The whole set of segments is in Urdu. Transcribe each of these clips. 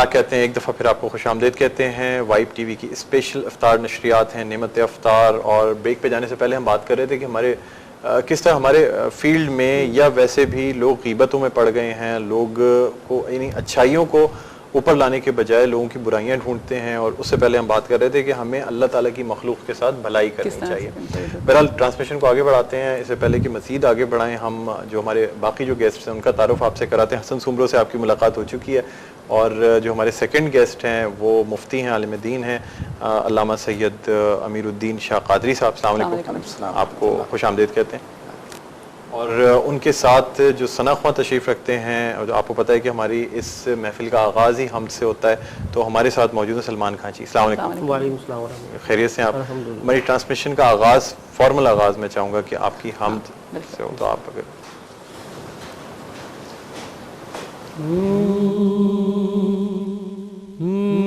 بیک کہتے ہیں، ایک دفعہ پھر آپ کو خوش آمدید کہتے ہیں۔ وائب ٹی وی کی اسپیشل افطار نشریات ہیں نعمت افطار، اور بریک پہ جانے سے پہلے ہم بات کر رہے تھے کہ ہمارے کس طرح ہمارے فیلڈ میں یا ویسے بھی لوگ غیبتوں میں پڑ گئے ہیں، لوگ کو یعنی اچھائیوں کو اوپر لانے کے بجائے لوگوں کی برائیاں ڈھونڈتے ہیں، اور اس سے پہلے ہم بات کر رہے تھے کہ ہمیں اللہ تعالیٰ کی مخلوق کے ساتھ بھلائی کرنی چاہیے۔ بہرحال ٹرانسمیشن کو آگے بڑھاتے ہیں، اس سے پہلے کہ مزید آگے بڑھائیں ہم جو ہمارے باقی جو گیسٹس ہیں ان کا تعارف آپ سے کراتے ہیں۔ حسن سومرو سے آپ کی ملاقات ہو چکی ہے، اور جو ہمارے سیکنڈ گیسٹ ہیں وہ مفتی ہیں، عالم دین ہیں، علامہ سید امیر الدین شاہ قادری صاحب۔ السلام علیکم، آپ کو خوش آمدید کہتے ہیں۔ اور ان کے ساتھ جو ثنا خواں تشریف رکھتے ہیں، اور آپ کو پتہ ہے کہ ہماری اس محفل کا آغاز ہی حمد سے ہوتا ہے، تو ہمارے ساتھ موجود ہیں سلمان خان جی۔ السلام علیکم۔ وعلیکم السلام ورحمۃ اللہ۔ خیریت سے آپ؟ ہماری ٹرانسمیشن کا آغاز، فارمل آغاز میں چاہوں گا کہ آپ کی حمد سے ہو، تو آپ اگر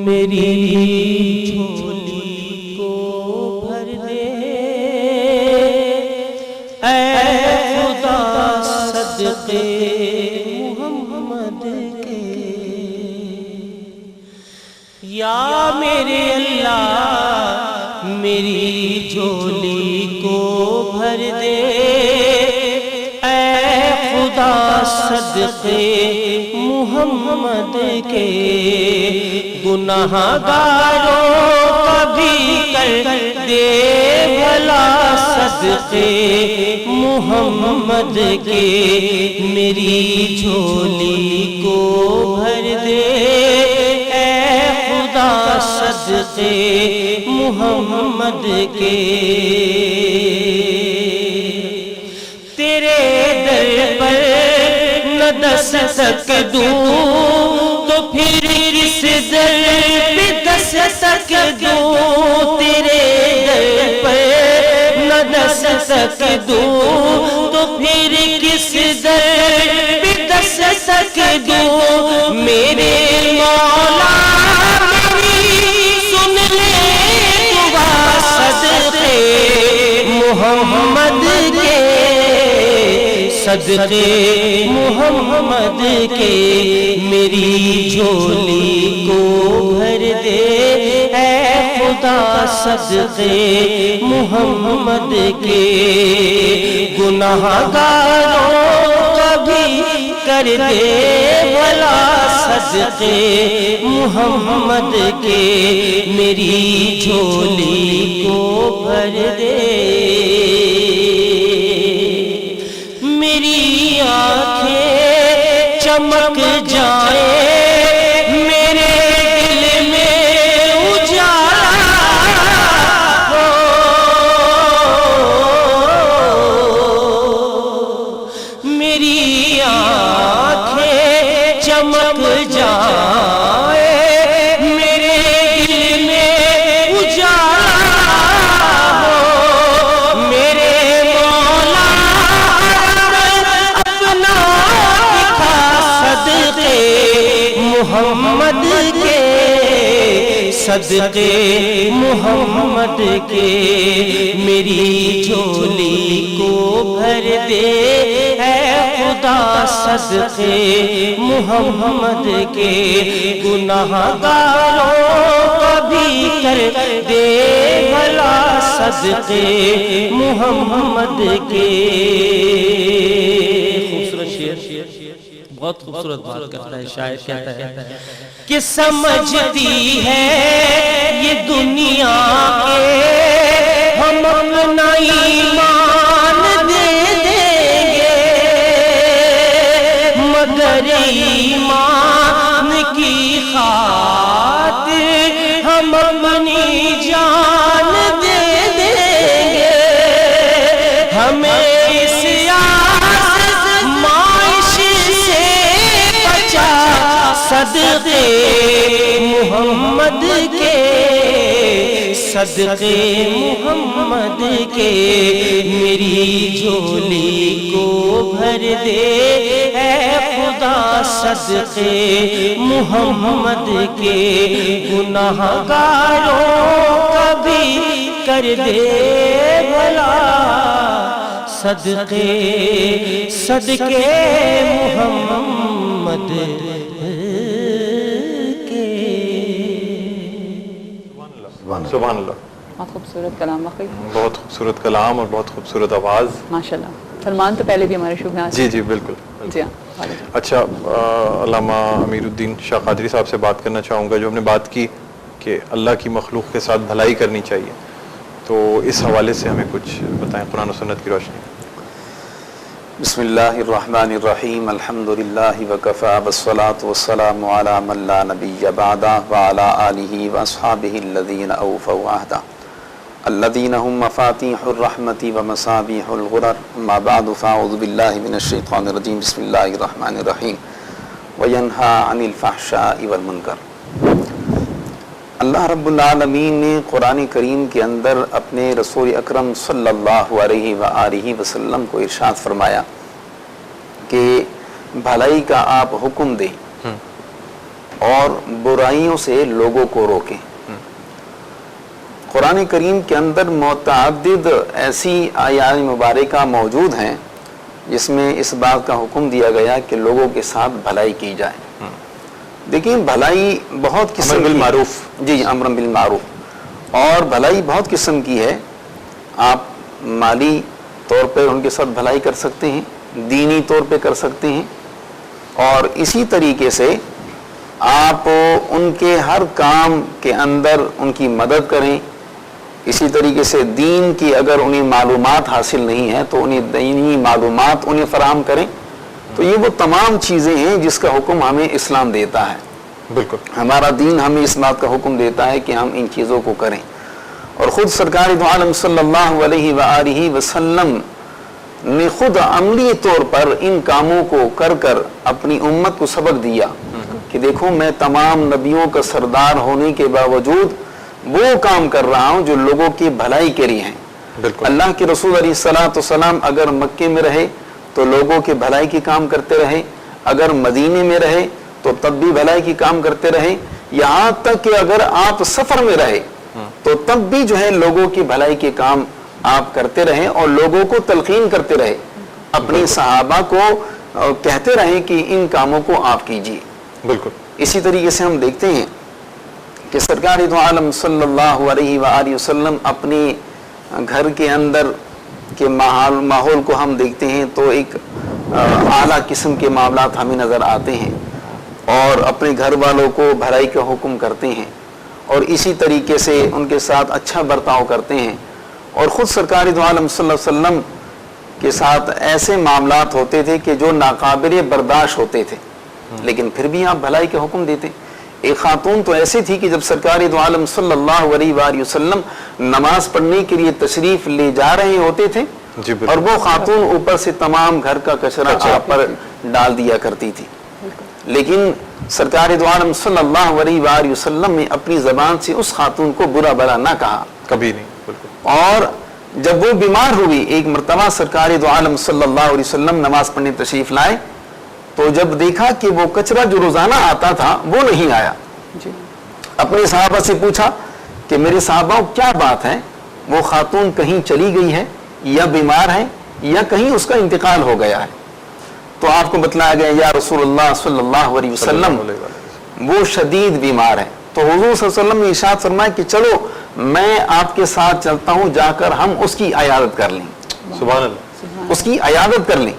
میری جھولی کو بھر دے اے خدا صدقے محمد کے، یا میرے اللہ میری جھولی کو بھر دے اے خدا صدقے محمد کے، گناہ گاروں کا بھی کر دے بھلا صدقے محمد کے، میری جھولی کو بھر دے اے خدا صدقے محمد کے، تیرے در پر نہ دستک دوں تو پھر کس در پہ دستک دوں، تیرے در پر نہ دستک دوں تو پھر کس در پہ دستک دوں، میرے مولا میری سن لے دعا صدقے محمد کے، صدقے محمد کے، میری جھولی کو بھر دے اے خدا صدقے محمد کے، گناہ گاروں کا بھی کر دے بھلا صدقے محمد کے، میری جھولی کو بھر دے، میری آنکھیں چمک جائیں، میرے دل میں اجالا ہو، میری آنکھیں چمک جائیں، میرے دل میں اجالا ہو، میرے محمد کے، صدقے محمد کے، میری جھولی کو بھر دے اے خدا صدقے محمد کے، گناہ گاروں کا بھی کر دے بھلا صدقے محمد کے۔ خوبصورت شعر، بہت خوبصورت بات کرتا ہے شاعر، کہتا ہے کہ سمجھتی ہے یہ دنیا کے ہم اپنا ایمان دے دیں گے، مگر ایمان کی خاطر ہم اپنی جان دے دیں گے، ہمیں صدقے محمد کے، صدقے محمد کے، میری جھولی کو بھر دے اے خدا صدقے محمد کے، گناہ گاروں کا بھی کر دے بھلا صدقے صدقے محمد کے۔ سبحان اللہ. بہت خوبصورت کلام واقعی. بہت خوبصورت کلام اور بہت خوبصورت آواز. ماشاءاللہ. سلمان تو پہلے بھی ہمارے شو میں جی جی بالکل. جی ہاں. اچھا علامہ امیر الدین شاہ قادری صاحب سے بات کرنا چاہوں گا. جو ہم نے بات کی کہ اللہ کی مخلوق کے ساتھ بھلائی کرنی چاہیے, تو اس حوالے سے ہمیں کچھ بتائیں قرآن و سنت کی روشنی. بسم اللہ الرحمن الرحیم. الحمدللہ وکفی والصلاة والسلام علی من لا نبی بعدہ وعلی آلہ واصحابہ الذین اوفوا عہدہ الذین هم مفاتیح الرحمت ومصابیح الغرر. اما بعد فاعوذ باللہ من الشیطان الرجیم. بسم اللہ الرحمن الرحیم. وینہی عن الفحشاء والمنکر. اللہ رب العالمین نے قرآن کریم کے اندر اپنے رسول اکرم صلی اللہ علیہ وآلہ وسلم کو ارشاد فرمایا کہ بھلائی کا آپ حکم دیں اور برائیوں سے لوگوں کو روکیں. قرآن کریم کے اندر متعدد ایسی آیات مبارکہ موجود ہیں جس میں اس بات کا حکم دیا گیا کہ لوگوں کے ساتھ بھلائی کی جائے. دیکھیں بھلائی بہت قسم بالمعروف. جی امر بالمعروف. اور بھلائی بہت قسم کی ہے. آپ مالی طور پر ان کے ساتھ بھلائی کر سکتے ہیں, دینی طور پہ کر سکتے ہیں, اور اسی طریقے سے آپ ان کے ہر کام کے اندر ان کی مدد کریں. اسی طریقے سے دین کی اگر انہیں معلومات حاصل نہیں ہے تو انہیں دینی معلومات انہیں فراہم کریں. تو یہ وہ تمام چیزیں ہیں جس کا حکم ہمیں اسلام دیتا ہے. بالکل ہمارا دین ہمیں اس بات کا حکم دیتا ہے کہ ہم ان چیزوں کو کریں. اور خود سرکار دو عالم صلی اللہ علیہ وآلہ وسلم نے خود عملی طور پر ان کاموں کو کر کر اپنی امت کو سبق دیا کہ دیکھو میں تمام نبیوں کا سردار ہونے کے باوجود وہ کام کر رہا ہوں جو لوگوں کی بھلائی کے لیے ہیں. بالکل. اللہ کے رسول علیہ الصلوۃ والسلام اگر مکے میں رہے تو لوگوں کے بھلائی کی کام کرتے رہے, اگر مدینے میں رہے تو تب بھی بھلائی کی کام کرتے رہے, یہاں تک کہ اگر آپ سفر میں رہے تو تب بھی جو ہے لوگوں کی بھلائی کے کام آپ کرتے رہے اور لوگوں کو تلقین کرتے رہے, اپنی صحابہ کو کہتے رہے کہ ان کاموں کو آپ کیجیے. بالکل. اسی طریقے سے ہم دیکھتے ہیں کہ سرکار دو عالم صلی اللہ علیہ وآلہ وسلم اپنے گھر کے اندر کے ماحول کو ہم دیکھتے ہیں تو ایک اعلیٰ قسم کے معاملات ہمیں نظر آتے ہیں, اور اپنے گھر والوں کو بھلائی کا حکم کرتے ہیں اور اسی طریقے سے ان کے ساتھ اچھا برتاؤ کرتے ہیں. اور خود سرکار دو عالم صلی اللہ علیہ وسلم کے ساتھ ایسے معاملات ہوتے تھے کہ جو ناقابل برداشت ہوتے تھے, لیکن پھر بھی آپ بھلائی کا حکم دیتے. ایک خاتون تو ایسی تھی کہ جب سرکار دو عالم صلی اللہ علیہ وآلہ وسلم نماز پڑھنے کے لیے تشریف لے جا رہے ہوتے تھے اور وہ خاتون اوپر سے تمام گھر کا کچرا آپ پر ڈال دیا کرتی تھی, لیکن سرکار دو عالم صلی اللہ علیہ وآلہ وسلم نے اپنی زبان سے اس خاتون کو برا بھلا نہ کہا کبھی نہیں. بالکل. اور جب وہ بیمار ہوئی, ایک مرتبہ سرکار دو عالم صلی اللہ علیہ وسلم نماز پڑھنے تشریف لائے تو جب دیکھا کہ وہ کچرا جو روزانہ آتا تھا وہ نہیں آیا, اپنے صحابہ سے پوچھا کہ میرے صحابہ کیا بات ہے, وہ خاتون کہیں چلی گئی ہے یا بیمار ہے یا کہیں اس کا انتقال ہو گیا ہے. تو آپ کو بتلایا گیا یا رسول اللہ صلی اللہ علیہ وسلم وہ شدید بیمار ہے. تو حضور صلی اللہ علیہ وسلم نے ارشاد فرمایا کہ چلو میں آپ کے ساتھ چلتا ہوں, جا کر ہم اس کی عیادت کر لیں. سبحان اللہ. اس کی عیادت کر لیں.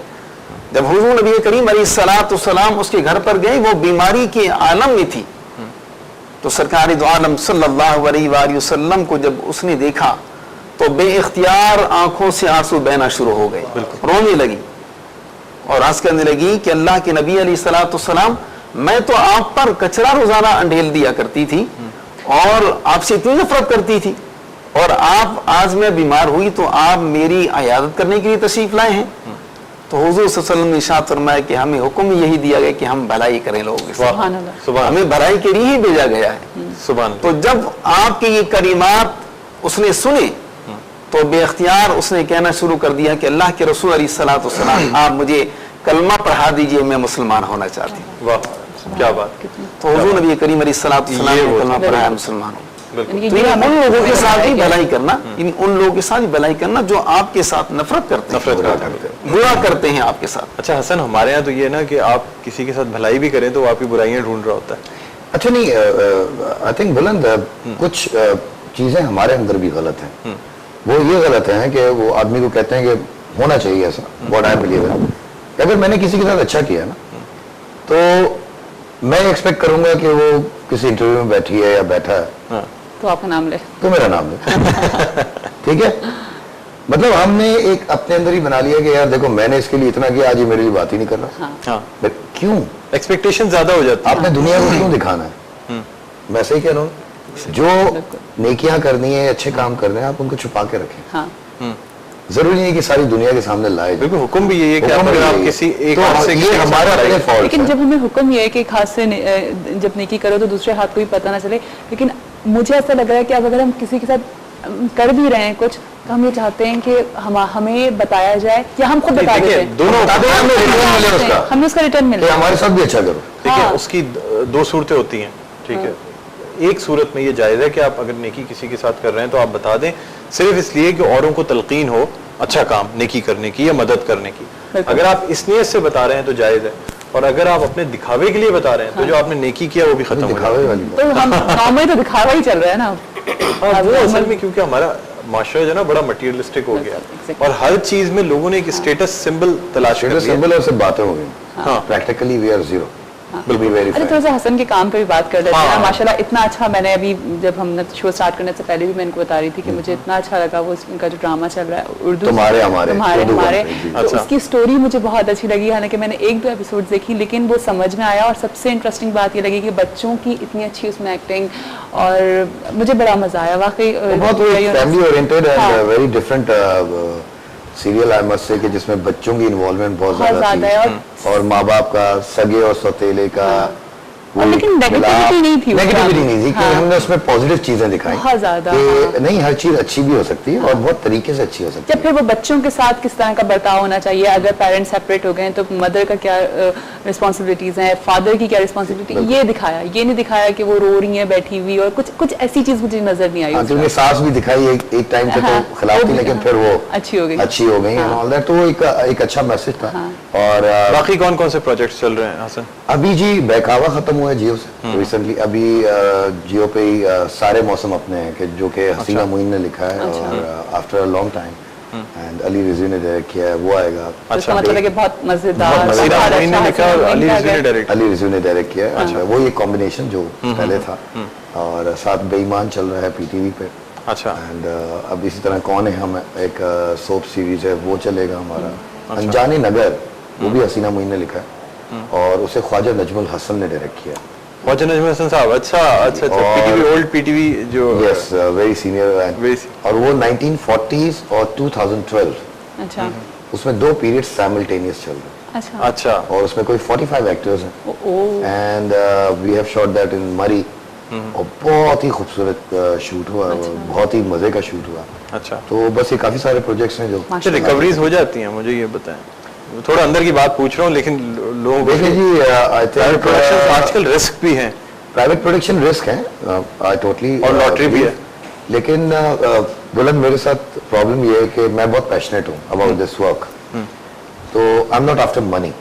جب حضور نبی کریم علیہ الصلوۃ والسلام اس کے گھر پر گئے, وہ بیماری کے عالم میں تھی, تو سرکار دو عالم صلی اللہ علیہ وآلہ وسلم کو جب اس نے دیکھا تو بے اختیار آنکھوں سے آنسو بہنا شروع ہو گئے, رونے لگی اور عرض کرنے لگی کہ اللہ کے نبی علیہ الصلوۃ والسلام میں تو آپ پر کچرا روزانہ انڈیل دیا کرتی تھی اور آپ سے اتنی نفرت کرتی تھی, اور آپ آج میں بیمار ہوئی تو آپ میری عیادت کرنے کے لیے تشریف لائے ہیں. تو حضور صلی اللہ علیہ وسلم نے ارشاد فرمایا کہ ہمیں حکم یہی دیا گیا کہ ہم بھلائی کریں لوگوں کے ساتھ, ہمیں بھلائی کے لیے ہی بھیجا گیا ہے. تو جب آپ کے یہ کلمات اس نے سنے تو بے اختیار اس نے کہنا شروع کر دیا کہ اللہ کے رسول علیہ الصلوۃ والسلام آپ مجھے کلمہ پڑھا دیجئے, میں مسلمان ہونا چاہتی ہوں. واہ کیا بات. تو حضور نبی کریم علیہ الصلوۃ والسلام نے کلمہ پڑھایا, مسلمان ہوں. تو ان لوگوں کے ساتھ ہی بھلائی کرنا, ان لوگوں کے ساتھ بھلائی کرنا جو آپ کے ساتھ نفرت کرتے ہیں, برا کرتے ہیں آپ کے ساتھ. اچھا حسن, ہمارے یہاں تو یہ نا کہ آپ کسی کے ساتھ بھلائی بھی کریں تو وہ آپ کی برائیاں ڈھونڈ رہا ہوتا ہے. اچھا نہیں, آئی تھنک بلند کچھ چیزیں ہمارے اندر بھی غلط ہیں. وہ یہ غلط ہیں کہ وہ آدمی کو کہتے ہیں کہ ہونا چاہیے ایسا. واٹ آئی بلیو ان، اگر میں نے کسی کے ساتھ اچھا کیا نا تو میں ایکسپیکٹ کروں گا کہ وہ کسی انٹرویو میں بیٹھی ہے یا بیٹھا ہے تو آپ کا نام لے، تو میرا نام لے. ٹھیک ہے، مطلب ہم نے ایک اپنے اندر ہی بنا لیا کہ یار دیکھو میں نے اس کے لیے اتنا کیا، آج یہ میرے لیے بات ہی نہیں کر رہا. ہاں، کیوں؟ ایکسپیکٹیشن زیادہ ہو جاتی آپ نے دنیا کو کیوں دکھانا ہے؟ میں صحیح کہہ رہا ہوں، جو نیکیاں کرنی ہے، اچھے کام کرنے ہیں، آپ ان کو چھپا کے رکھیں. ہاں ضروری نہیں ہے کہ ساری دنیا کے سامنے لائے جائیں. بالکل، حکم بھی یہی ہے کہ اگر آپ کسی ایک ہاتھ سے یہ ہمارا اپنے فالٹ لیکن ہے. جب ہمیں حکم یہ ہے کہ ایک ہاتھ سے جب نیکی کرو تو دوسرے ہاتھ کو بھی پتہ نہ چلے، لیکن مجھے ایسا لگ رہا ہے کہ اب اگر ہم کسی کے ساتھ کر بھی رہے ہیں کچھ تو ہم یہ چاہتے ہیں کہ ہمیں بتایا جائے یا ہم خود بتا دیتے ہیں، دونوں ہمیں اس کا ریٹرن ملے. ہمارے ساتھ بھی اچھا کرو. دیکھیں اس کی دو صورتیں ہوتی ہیں. ٹھیک ہے، ایک صورت میں یہ جائز ہے کہ آپ اگر نیکی کسی کے ساتھ کر رہے ہیں تو آپ بتا دیں، صرف اس لیے کہ اوروں کو تلقین ہو اچھا کام نیکی کرنے کی یا مدد کرنے کی. اگر آپ اس نیت سے بتا رہے ہیں تو جائز ہے، اور اگر آپ اپنے دکھاوے کے لیے بتا رہے ہیں تو جو آپ نے نیکی کیا وہ بھی ختم ہو دکھاوے جائے. والی تو ہم گاؤں میں تو دکھاوا ہی چل رہا ہے نا. وہ اصل میں کیونکہ ہمارا معاشرہ جو ہے نا بڑا مٹیریلسٹک ہو گیا اور ہر چیز میں لوگوں نے ایک اسٹیٹس سمبل تلاش کر لیا. سمبل اور سب باتیں ہو گئی. Practically we are zero. اچھا تھوڑا سا حسن کے کام پہ بھی بات کر لیتے ہیں. ماشاء اللہ اتنا اچھا، میں نے ابھی جب ہم نے شو اسٹارٹ کرنے سے پہلے بھی میں ان کو بتا رہی تھی کہ مجھے اتنا اچھا لگا وہ ان کا جو ڈرامہ چل رہا ہے اردو تمہارے ہمارے تو اس کی اسٹوری مجھے بہت اچھی لگی. حالانکہ میں نے 1-2 ایپیسوڈ دیکھی لیکن وہ سمجھ میں آیا، اور سب سے انٹرسٹنگ بات یہ لگی کہ بچوں کی اتنی اچھی اس میں ایکٹنگ، اور مجھے بڑا مزہ آیا واقعی. بہت family oriented and very different serial I must سے کہ جس میں بچوں کی انوالومنٹ بہت زیادہ تھی، اور ماں باپ کا، سگے اور سوتیلے کا. لیکن نیگیٹیوٹی نہیں تھی، نیگیٹیوٹی نہیں تھی کہ ہم نے اس میں پازیٹیو چیزیں دکھائی بہت زیادہ کہ نہیں ہر چیز اچھی بھی ہو سکتی ہے اور بہت طریقے سے اچھی ہو سکتی ہے. جب پھر وہ بچوں کے ساتھ کس طرح کا برتاؤ ہونا چاہیے، اگر پیرنٹس سیپریٹ ہو گئے تو مدر کا کیا رسپانسبلٹیز ہیں، فادر کی کیا رسپانسبلٹی، یہ دکھایا. یہ نہیں دکھایا کہ وہ رو رہی ہیں بیٹھی ہوئی، اور کچھ ایسی چیز مجھے نظر نہیں آئی. کیونکہ ساس بھی دکھائی ایک ٹائم پہ تو خلاف تھی لیکن پھر وہ اچھی ہو گئی تو ایک اچھا میسج تھا. اور باقی کون کون سے پروجیکٹس چل رہے ہیں حسن؟ ابھی جی بیکاوا ختم ہوا ہے جیو سے ریسنٹلی. ابھی جیو پہ ہی سارے موسم اپنے ہیں کہ جو کہ حسینہ معین نے لکھا ہے اور after a long time and Ali Rizvi نے ڈائریکٹ کیا ہے، وہ آئے گا. اچھا، مطلب ہے کہ بہت مزیدار. حسینہ معین نے لکھا اور علی رضوی نے ڈائریکٹ کیا ہے. وہ یہ کمبینیشن جو پہلے تھا، اور ساتھ بے ایمان چل رہا ہے پی ٹی وی پہ. اچھا، اینڈ اب اسی طرح کون ہے ہم ایک سوپ سیریز ہے وہ چلے گا ہمارا. انجانے نگر وہ بھی حسینہ معین نے لکھا ہے اور اسے خواجہ نجم الحسن نے ڈائریکٹ کیا. خواجہ نجم الحسن صاحب، اچھا P T V, old P T V جو یس ویری سینئر، اور وہ 1940s اور 2012 اچھا اس میں 2 پیریڈ سائملٹینیس چل رہے ہیں. اچھا، اور اس میں کوئی 45 ایکٹرز ہیں and we have shot that in Murree, اور بہت ہی خوبصورت شوٹ ہوا، بہت ہی مزے کا شوٹ ہوا. اچھا، تو بس یہ کافی سارے پروجیکٹس ہیں جو ریکوریز ہو جاتی ہیں. مجھے یہ بتائیں، تھوڑا اندر کی بات پوچھ رہا ہوں لیکن لوگ دیکھیں جی آج کل رسک بھی ہیں، پرائیویٹ پروڈکشن رسک ہے ٹوٹلی، اور لاٹری بھی ہے. لیکن بلند میرے ساتھ پرابلم یہ ہے کہ میں بہت پیشنیٹ ہوں اباؤٹ دس ورک، تو آئی ایم ناٹ آفٹر منی.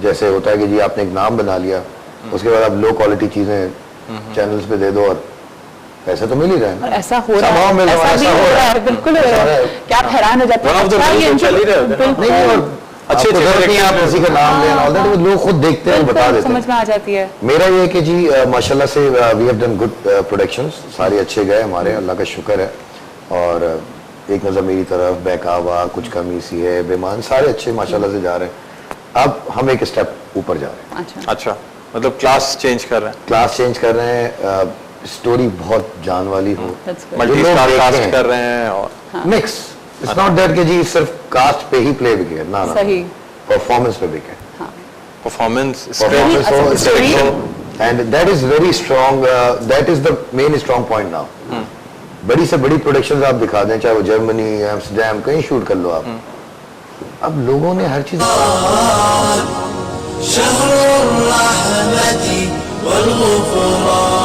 جیسے ہوتا ہے کہ جی آپ نے ایک نام بنا لیا، اس کے بعد آپ لو کوالٹی چیزیں چینلز پہ دے دو اور پیسے تو مل ہی رہے ہیں. ایسا ہو رہا ہے بالکل، کیا آپ حیران ہو جاتے ہیں. اچھے آپ کسی کا نام لیں، لوگ خود دیکھتے ہیں، بتا دیتے ہیں، سمجھ میں آ جاتی ہے. میرا یہ کہ جی ماشاءاللہ سے we have done good productions, سارے اچھے گئے ہمارے، اللہ کا شکر ہے. اور ایک نظر میری طرف، بیکاوا، کچھ کمی سی ہے، بیمان، سارے اچھے ماشاءاللہ سے جا رہے ہیں. اب ہم ایک اسٹیپ اوپر جا رہے ہیں. اچھا، مطلب کلاس چینج کر رہے ہیں، اسٹوری بہت جان والی ہو، ملٹی اسٹار کاسٹ کر رہے ہیں، اور مکس. It's not that کہ جی صرف کاسٹ پہ ہی پلے بکے، نہ صحیح پرفارمنس پہ بکے. Performance and that is very strong, that is the main strong point now. بڑی سے بڑی پروڈکشنز آپ دکھا دیں، چاہے وہ جرمنی، ایمسٹرڈیم، کہیں شوٹ کر لو آپ، اب لوگوں نے ہر چیز شهر الرحمة والغفران